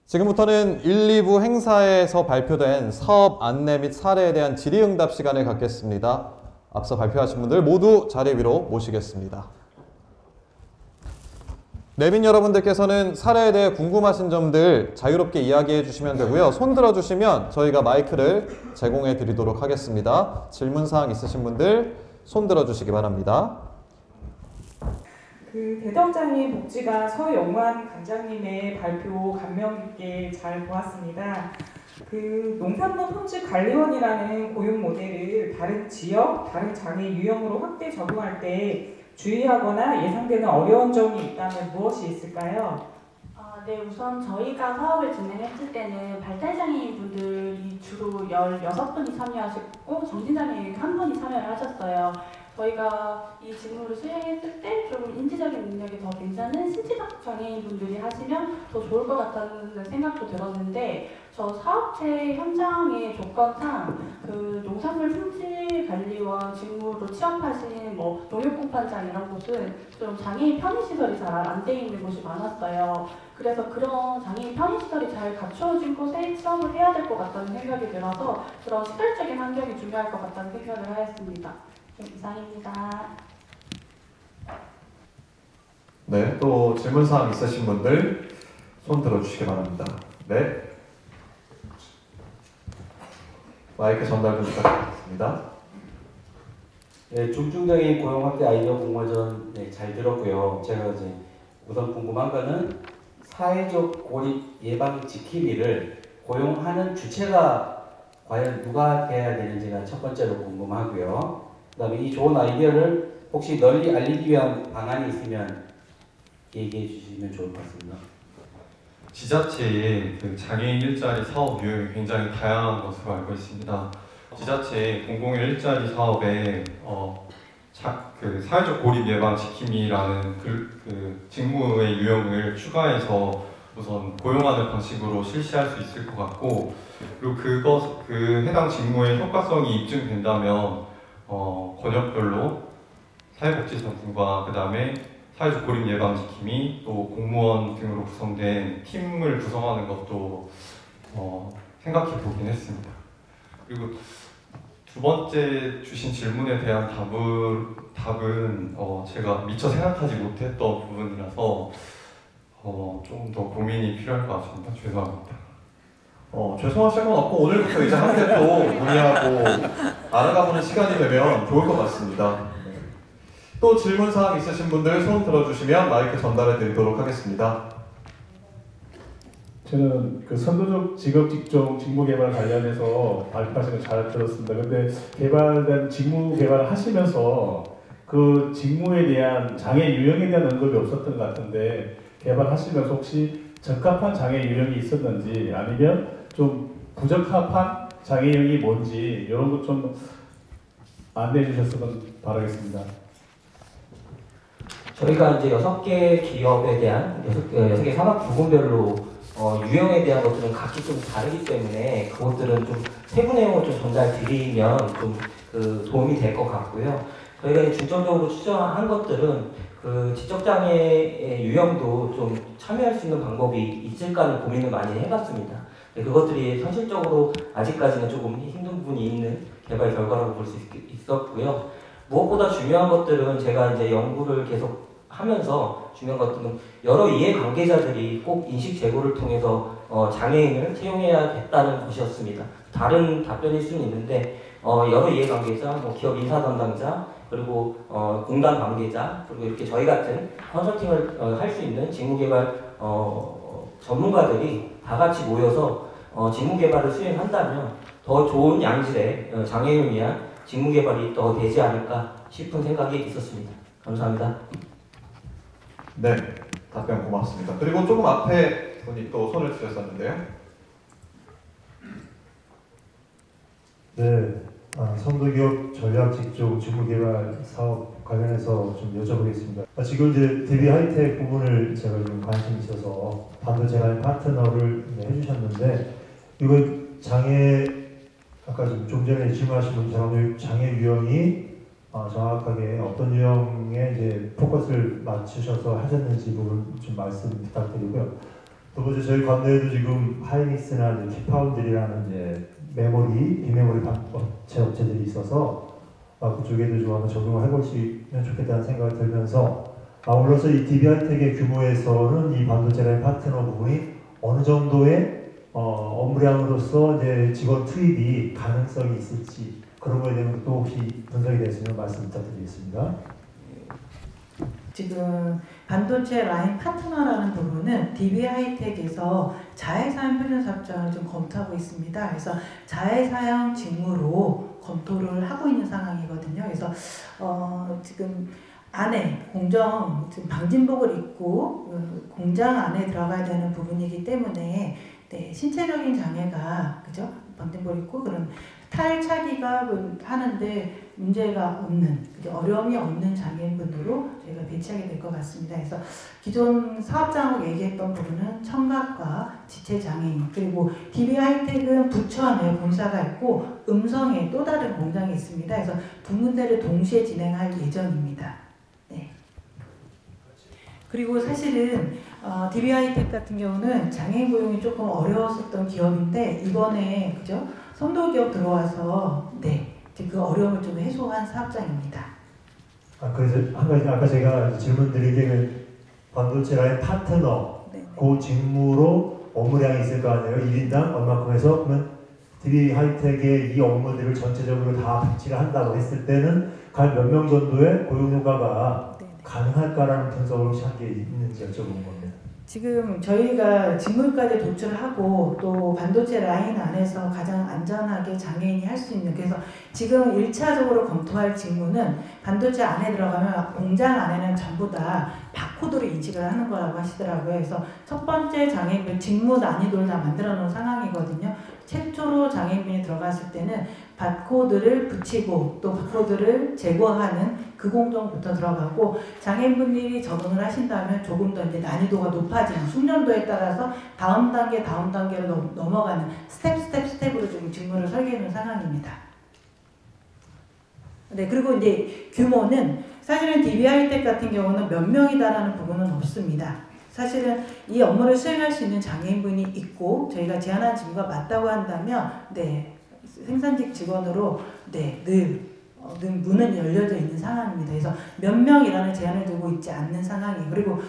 지금부터는 1, 2부 행사에서 발표된 사업 안내 및 사례에 대한 질의응답 시간을 갖겠습니다. 앞서 발표하신 분들 모두 자리 위로 모시겠습니다. 내빈 여러분들께서는 사례에 대해 궁금하신 점들 자유롭게 이야기해 주시면 되고요. 손 들어주시면 저희가 마이크를 제공해 드리도록 하겠습니다. 질문사항 있으신 분들 손 들어주시기 바랍니다. 대덕장애인 복지가 서영환 관장님의 발표 감명 깊게 잘 보았습니다. 농산물 품질 관리원이라는 고용 모델을 다른 지역, 다른 장애 유형으로 확대 적용할 때 주의하거나 예상되는 어려운 점이 있다면 무엇이 있을까요? 네, 우선 저희가 사업을 진행했을 때는 발달장애인 분들이 주로 16분이 참여하셨고 정신장애인 1분이 참여를 하셨어요. 저희가 이 직무를 수행했을 때 좀 인지적인 능력이 더 괜찮은 신체적 장애인 분들이 하시면 더 좋을 것 같다는 생각도 들었는데, 저 사업체 현장의 조건상 농산물 품질 관리원 직무로 취업하신 농협공판장 이런 곳은 좀 장애인 편의시설이 잘 안 돼 있는 곳이 많았어요. 그래서 그런 장애인 편의시설이 잘 갖추어진 곳에 취업을 해야 될 것 같다는 생각이 들어서 그런 시설적인 환경이 중요할 것 같다는 생각을 하였습니다. 이상입니다. 네, 또 질문사항 있으신 분들 손 들어주시기 바랍니다. 네. 마이크 전달 좀 부탁드리겠습니다. 네, 중증장애인 고용 확대 아이디어 공모전 잘 들었고요. 제가 이제 우선 궁금한 거는 사회적 고립 예방 지킴이를 고용하는 주체가 과연 누가 돼야 되는지가 첫 번째로 궁금하고요. 그 다음에 이 좋은 아이디어를 혹시 널리 알리기 위한 방안이 있으면 얘기해 주시면 좋을 것 같습니다. 지자체의 장애인 일자리 사업 유형이 굉장히 다양한 것으로 알고 있습니다. 지자체의 공공의 일자리 사업에 사회적 고립 예방 지킴이라는 직무의 유형을 추가해서 우선 고용하는 방식으로 실시할 수 있을 것 같고, 그리고 해당 직무의 효과성이 입증된다면 권역별로 사회복지사분과 그 다음에 사회적 고립 예방 지킴이 또 공무원 등으로 구성된 팀을 구성하는 것도 생각해 보긴 했습니다. 그리고 두 번째 주신 질문에 대한 답은 제가 미처 생각하지 못했던 부분이라서 좀 더 고민이 필요할 것 같습니다. 죄송합니다. 죄송하실 건 없고 오늘부터 이제 함께 또 문의하고 알아가보는 시간이 되면 좋을 것 같습니다. 또 질문사항 있으신 분들 손 들어주시면 마이크 전달해 드리도록 하겠습니다. 저는 선도적 직업 직종 직무 개발 관련해서 발표하시는 거 잘 들었습니다. 근데 개발된 직무 개발을 하시면서 그 직무에 대한 장애 유형에 대한 언급이 없었던 것 같은데, 개발하시면서 혹시 적합한 장애 유형이 있었는지 아니면 좀 부적합한 장애 유형이 뭔지 이런 것 좀 안내해 주셨으면 바라겠습니다. 저희가 이제 6개 기업에 대한 6개 산업 부분별로 유형에 대한 것들은 각기 좀 다르기 때문에 그것들은 좀 세부 내용을 좀 전달드리면 좀 도움이 될 것 같고요. 저희가 중점적으로 추정한 것들은 지적장애의 유형도 좀 참여할 수 있는 방법이 있을까 하는 고민을 많이 해봤습니다. 그것들이 현실적으로 아직까지는 조금 힘든 부분이 있는 개발 결과라고 볼 수 있었고요. 무엇보다 중요한 것들은 제가 이제 연구를 계속 하면서 중요한 것들은 여러 이해관계자들이 꼭 인식 제고를 통해서 장애인을 채용해야겠다는 것이었습니다. 다른 답변일 수는 있는데 여러 이해관계자, 기업 인사 담당자, 그리고 공단 관계자, 그리고 이렇게 저희 같은 컨설팅을 할 수 있는 직무개발 전문가들이 다 같이 모여서 직무개발을 수행한다면 더 좋은 양질의 장애인을 위한 직무개발이 더 되지 않을까 싶은 생각이 있었습니다. 감사합니다. 네, 답변 고맙습니다. 그리고 조금 앞에 분이 또 손을 드셨었는데요. 네, 선도기업 전략직종 직무개발 사업 관련해서 좀 여쭤보겠습니다. 지금 이제 DB 하이텍 부분을 제가 좀 관심이 있어서 반도체 간 파트너를 해주셨는데, 이거 아까 좀 전에 질문하신 분 장애 유형이 정확하게 어떤 유형에 이제 포커스를 맞추셔서 하셨는지 부분 좀 말씀 부탁드리고요. 두 번째 저희 관내에도 지금 하이닉스나 키파운드리라는 이제 메모리, 비메모리 반체 업체들이 있어서 그쪽에도 좀 한번 적용을 해보시면 좋겠다는 생각이 들면서 아울러서 이 DB하이텍의 규모에서는 이 반도체 라인 파트너 부분이 어느 정도의 업무량으로서 이제 직원 투입이 가능성이 있을지 그런 거에 대한 것도 혹시 분석이 됐으면 말씀 부탁드리겠습니다. 지금 반도체 라인 파트너라는 부분은 DB하이텍에서 자회사용 표준사업장을 좀 검토하고 있습니다. 그래서 자회사용 직무로 검토를 하고 있는 상황이거든요. 그래서 지금 안에 지금 방진복을 입고 공장 안에 들어가야 되는 부분이기 때문에 네, 신체적인 장애가 그죠? 방진복을 입고 그런 탈차기가 하는데 문제가 없는 어려움이 없는 장애인분으로 저희가 배치하게 될 것 같습니다. 그래서 기존 사업장하고 얘기했던 부분은 청각과 지체장애인 그리고 DB하이텍은 부천에 본사가 있고 음성에 또 다른 공장이 있습니다. 그래서 두 군데를 동시에 진행할 예정입니다. 네. 그리고 사실은 DB하이텍 같은 경우는 장애인 고용이 조금 어려웠었던 기업인데 이번에 그죠? 선도기업 들어와서 네, 그 어려움을 좀 해소한 사업장입니다. 그래서 한 가지 아까 제가 질문 드린 게 반도체 라인 파트너 그 직무로 업무량이 있을 거 아니에요. 1인당 얼마큼 해서 그러면 DB하이텍의 이 업무들을 전체적으로 다 배치를 한다고 했을 때는 각 몇 명 정도의 고용 효과가 가능할까라는 분석을 혹시 한 게 있는지 여쭤보는 겁니다. 지금 저희가 직무까지 도출하고 또 반도체 라인 안에서 가장 안전하게 장애인이 할 수 있는 그래서 지금 1차적으로 검토할 직무는 반도체 안에 들어가면 공장 안에는 전부 다 바코드로 인식을 하는 거라고 하시더라고요. 그래서 첫 번째 장애인 직무 난이도를 다 만들어 놓은 상황이거든요. 최초로 장애인분이 들어갔을 때는 바코드를 붙이고 또 바코드를 제거하는 그 공정부터 들어가고 장애인분들이 적응을 하신다면 조금 더 이제 난이도가 높아지는 숙련도에 따라서 다음 단계로 넘어가는 스텝으로 지금 직무를 설계해 놓은 상황입니다. 네, 그리고 이제 규모는 사실은 DB하이텍 같은 경우는 몇 명이다라는 부분은 없습니다. 사실은 이 업무를 수행할 수 있는 장애인분이 있고 저희가 제안한 직무가 맞다고 한다면 네, 생산직 직원으로 네, 늘 문은 열려져 있는 상황입니다. 그래서 몇 명이라는 제한을 두고 있지 않는 상황이에요. 그리고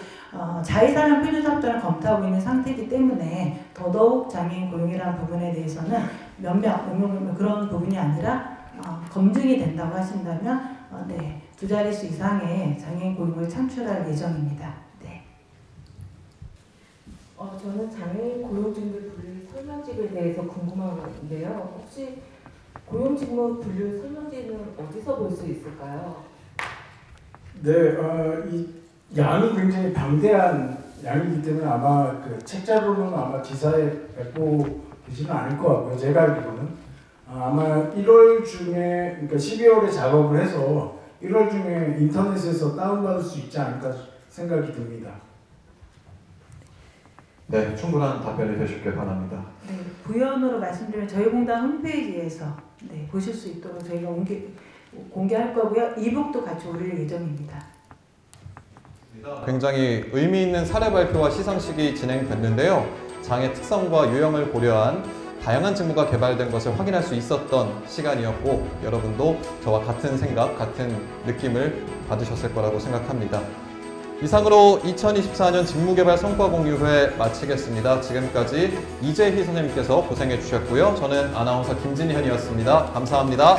자의사용 표준사업장을 검토하고 있는 상태이기 때문에 더더욱 장애인 고용이라는 부분에 대해서는 몇 명 그런 부분이 아니라 검증이 된다고 하신다면 네, 두 자릿수 이상의 장애인 고용을 창출할 예정입니다. 네. 저는 장애인 고용직무 분류 설명직에 대해서 궁금한데요. 혹시 고용직무 분류 설명지는 어디서 볼 수 있을까요? 네, 이 양이 굉장히 방대한 양이기 때문에 아마 그 책자로는 아마 기사에 뵙고 계시는 않을 것 같고요. 제가 알기로는 아마 1월 중에 그러니까 12월에 작업을 해서 1월 중에 인터넷에서 다운받을 수 있지 않을까 생각이 듭니다. 네, 충분한 답변이 되셨길 바랍니다. 네, 부연으로 말씀드리면 저희 공단 홈페이지에서 네, 보실 수 있도록 저희가 공개할 거고요. 이북도 같이 올릴 예정입니다. 굉장히 의미 있는 사례 발표와 시상식이 진행됐는데요. 장애 특성과 유형을 고려한 다양한 직무가 개발된 것을 확인할 수 있었던 시간이었고 여러분도 저와 같은 생각, 같은 느낌을 받으셨을 거라고 생각합니다. 이상으로 2024년 직무개발 성과 공유회 마치겠습니다. 지금까지 이재희 선생님께서 고생해 주셨고요. 저는 아나운서 김진현이었습니다. 감사합니다.